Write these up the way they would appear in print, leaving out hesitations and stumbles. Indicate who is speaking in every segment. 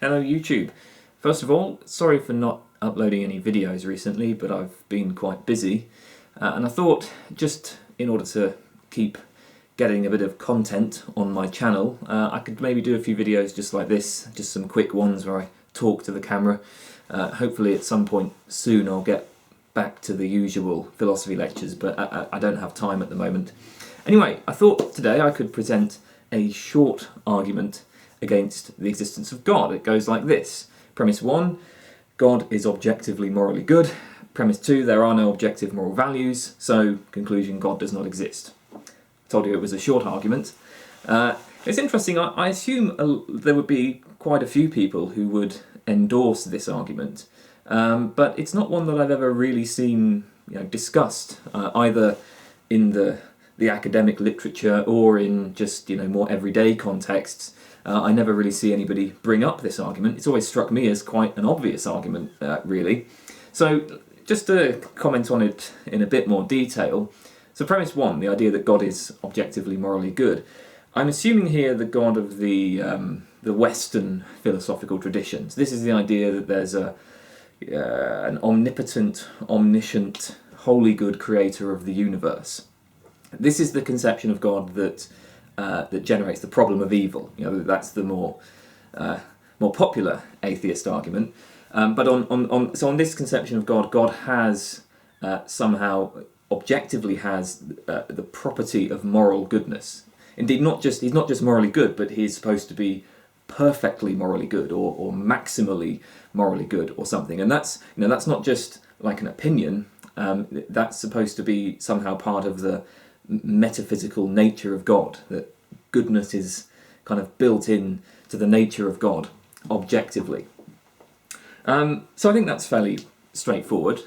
Speaker 1: Hello YouTube. First of all, sorry for not uploading any videos recently, but I've been quite busy. And I thought, just in order to keep getting a bit of content on my channel, I could maybe do a few videos just like this, just some quick ones where I talk to the camera. Hopefully at some point soon I'll get back to the usual philosophy lectures, but I don't have time at the moment. Anyway, I thought today I could present a short argument against the existence of God. It goes like this. Premise 1, God is objectively morally good. Premise 2, there are no objective moral values, so conclusion, God does not exist. I told you it was a short argument. It's interesting, I assume there would be quite a few people who would endorse this argument, but it's not one that I've ever really seen discussed, either in the academic literature or in just more everyday contexts. I never really see anybody bring up this argument. It's always struck me as quite an obvious argument, really. So just to comment on it in a bit more detail. So premise 1, the idea that God is objectively morally good. I'm assuming here the God of the Western philosophical traditions. This is the idea that there's an omnipotent, omniscient, wholly good creator of the universe. This is the conception of God that generates the problem of evil. That's the more popular atheist argument. But on this conception of God, God has somehow objectively has the property of moral goodness. Indeed, he's not just morally good, but he's supposed to be perfectly morally good or maximally morally good or something. And that's not just like an opinion. That's supposed to be somehow part of the metaphysical nature of God, that goodness is kind of built in to the nature of God objectively. So I think that's fairly straightforward.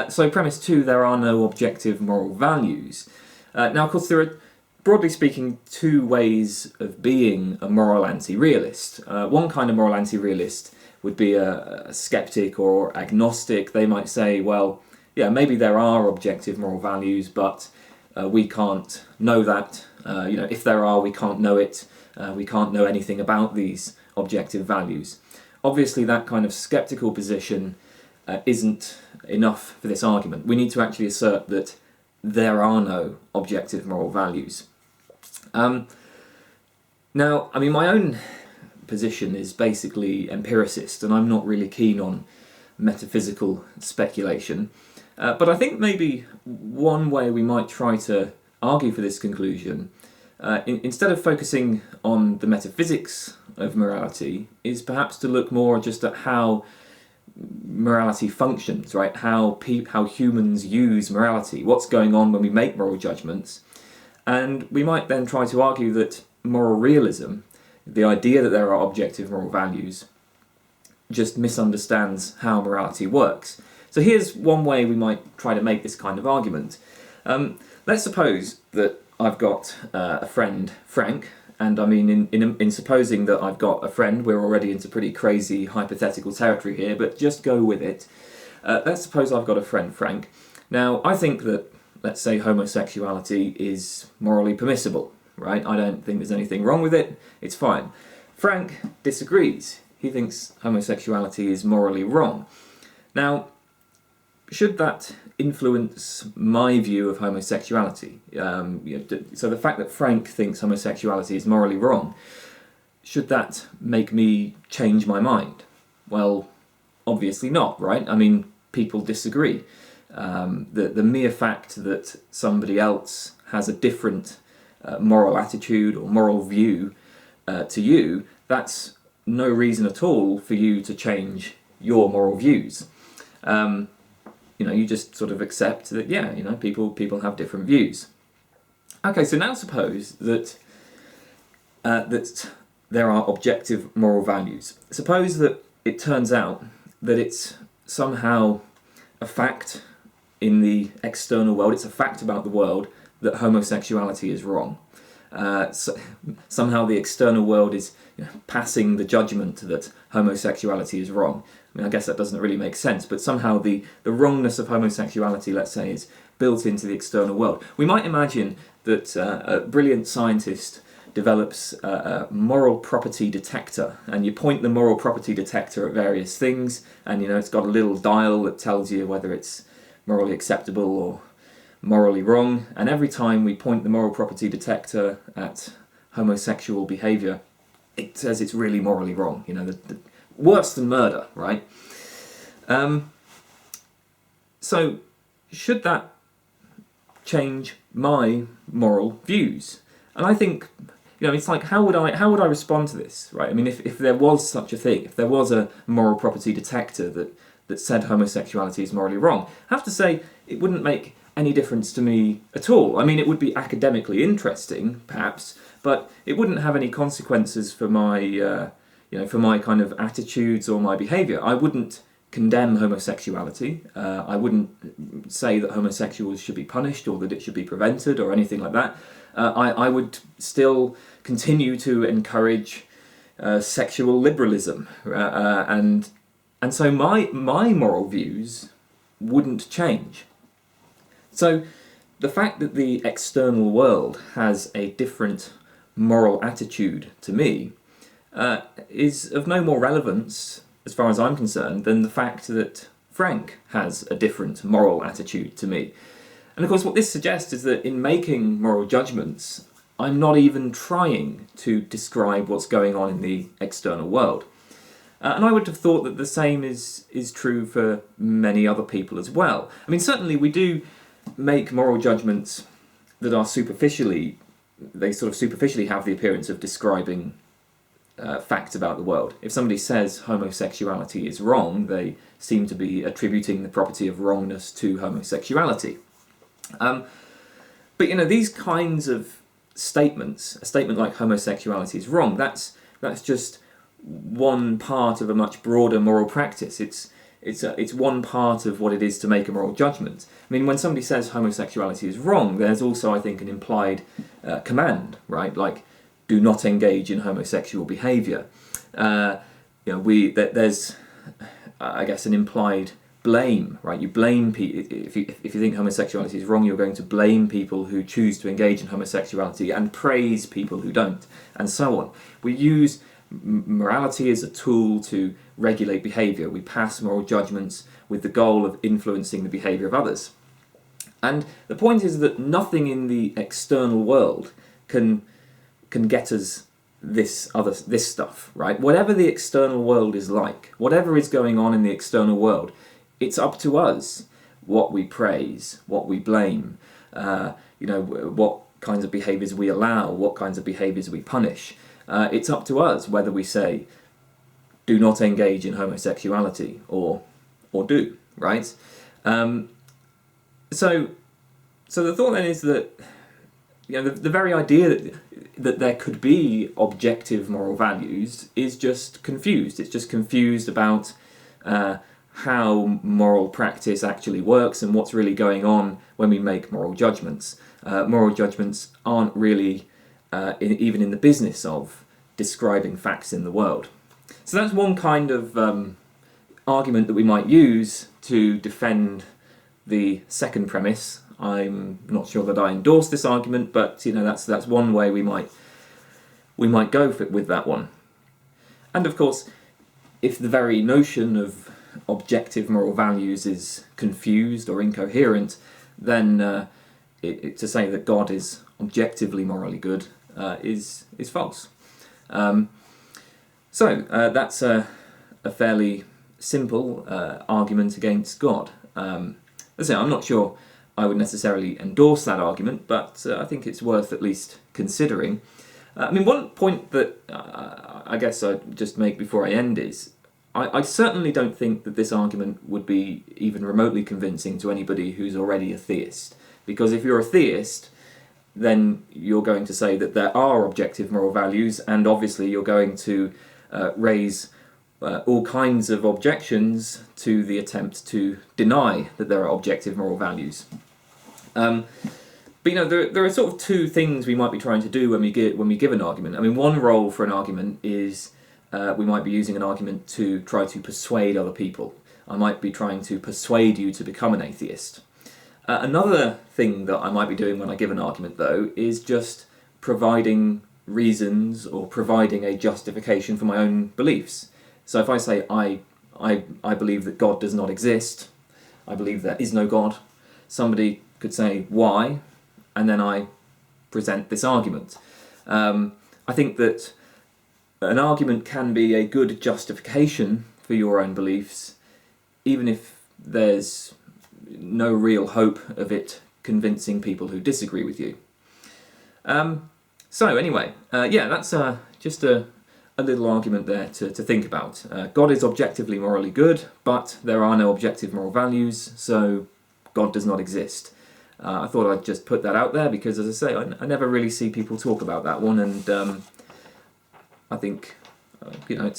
Speaker 1: So premise 2, there are no objective moral values. Now of course there are, broadly speaking, two ways of being a moral anti-realist. One kind of moral anti-realist would be a skeptic or agnostic. They might say, well, yeah, maybe there are objective moral values, but we can't know that. If there are, we can't know it. We can't know anything about these objective values. Obviously, that kind of skeptical position isn't enough for this argument. We need to actually assert that there are no objective moral values. Now, I mean, my own position is basically empiricist, and I'm not really keen on metaphysical speculation. But I think maybe one way we might try to argue for this conclusion, instead of focusing on the metaphysics of morality, is perhaps to look more just at how morality functions, right? How humans use morality, what's going on when we make moral judgments. And we might then try to argue that moral realism, the idea that there are objective moral values, just misunderstands how morality works. So here's one way we might try to make this kind of argument. Let's suppose that I've got a friend, Frank, and I mean, in supposing that I've got a friend, we're already into pretty crazy hypothetical territory here, but just go with it. Let's suppose I've got a friend, Frank. Now, I think that, let's say, homosexuality is morally permissible, right? I don't think there's anything wrong with it, it's fine. Frank disagrees. He thinks homosexuality is morally wrong. Now, should that influence my view of homosexuality? So the fact that Frank thinks homosexuality is morally wrong, should that make me change my mind? Well, obviously not, right? I mean, people disagree. The mere fact that somebody else has a different moral attitude or moral view to you, that's no reason at all for you to change your moral views. You just sort of accept that, yeah, people have different views. Okay, so now suppose that that there are objective moral values. Suppose that it turns out that it's somehow a fact in the external world, it's a fact about the world that homosexuality is wrong. So somehow the external world is passing the judgment that homosexuality is wrong. I mean, I guess that doesn't really make sense, but somehow the wrongness of homosexuality, let's say, is built into the external world. We might imagine that a brilliant scientist develops a moral property detector, and you point the moral property detector at various things, and it's got a little dial that tells you whether it's morally acceptable or morally wrong, and every time we point the moral property detector at homosexual behaviour, it says it's really morally wrong, worse than murder, right? So should that change my moral views? And I think, it's like, how would I respond to this, right? I mean, if there was such a thing, if there was a moral property detector that said homosexuality is morally wrong, I have to say it wouldn't make any difference to me at all. I mean, it would be academically interesting, perhaps, but it wouldn't have any consequences for my, for my kind of attitudes or my behaviour. I wouldn't condemn homosexuality. I wouldn't say that homosexuals should be punished or that it should be prevented or anything like that. I would still continue to encourage sexual liberalism, and so my moral views wouldn't change. So the fact that the external world has a different moral attitude to me is of no more relevance, as far as I'm concerned, than the fact that Frank has a different moral attitude to me. And of course what this suggests is that in making moral judgments, I'm not even trying to describe what's going on in the external world. And I would have thought that the same is true for many other people as well. I mean, certainly we do make moral judgments that are superficially have the appearance of describing facts about the world. If somebody says homosexuality is wrong, they seem to be attributing the property of wrongness to homosexuality. But these kinds of statements, a statement like homosexuality is wrong, that's just one part of a much broader moral practice. It's one part of what it is to make a moral judgment. I mean, when somebody says homosexuality is wrong, there's also, I think, an implied command, right? Like, do not engage in homosexual behaviour. There's, I guess, an implied blame, right? You blame people. If you think homosexuality is wrong, you're going to blame people who choose to engage in homosexuality and praise people who don't, and so on. We use morality as a tool to regulate behaviour. We pass moral judgments with the goal of influencing the behaviour of others. And the point is that nothing in the external world can get us this stuff, right? Whatever the external world is like, whatever is going on in the external world, it's up to us what we praise, what we blame, what kinds of behaviours we allow, what kinds of behaviours we punish. It's up to us whether we say, do not engage in homosexuality, or do, right? So the thought then is that the very idea that there could be objective moral values is just confused. It's just confused about how moral practice actually works and what's really going on when we make moral judgments. Moral judgments aren't really even in the business of describing facts in the world. So that's one kind of argument that we might use to defend the second premise. I'm not sure that I endorse this argument, but that's one way we might go with that one. And of course, if the very notion of objective moral values is confused or incoherent, then to say that God is objectively morally good is false. So that's a fairly simple argument against God. As I say, I'm not sure I would necessarily endorse that argument, but I think it's worth at least considering. I mean, one point that I guess I'd just make before I end is, I certainly don't think that this argument would be even remotely convincing to anybody who's already a theist. Because if you're a theist, then you're going to say that there are objective moral values, and obviously you're going to raise all kinds of objections to the attempt to deny that there are objective moral values. But there are sort of two things we might be trying to do when we give an argument. I mean, one role for an argument is we might be using an argument to try to persuade other people. I might be trying to persuade you to become an atheist. Another thing that I might be doing when I give an argument, though, is just providing reasons or providing a justification for my own beliefs. So if I say I believe that God does not exist, I believe there is no God, somebody could say why, and then I present this argument. I think that an argument can be a good justification for your own beliefs, even if there's no real hope of it convincing people who disagree with you. So anyway, yeah, that's just a little argument there to think about. God is objectively morally good, but there are no objective moral values, so God does not exist. I thought I'd just put that out there because, as I say, I never really see people talk about that one, and I think it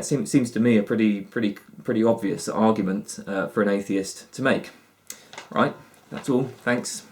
Speaker 1: seems to me a pretty obvious argument for an atheist to make. Right, that's all. Thanks.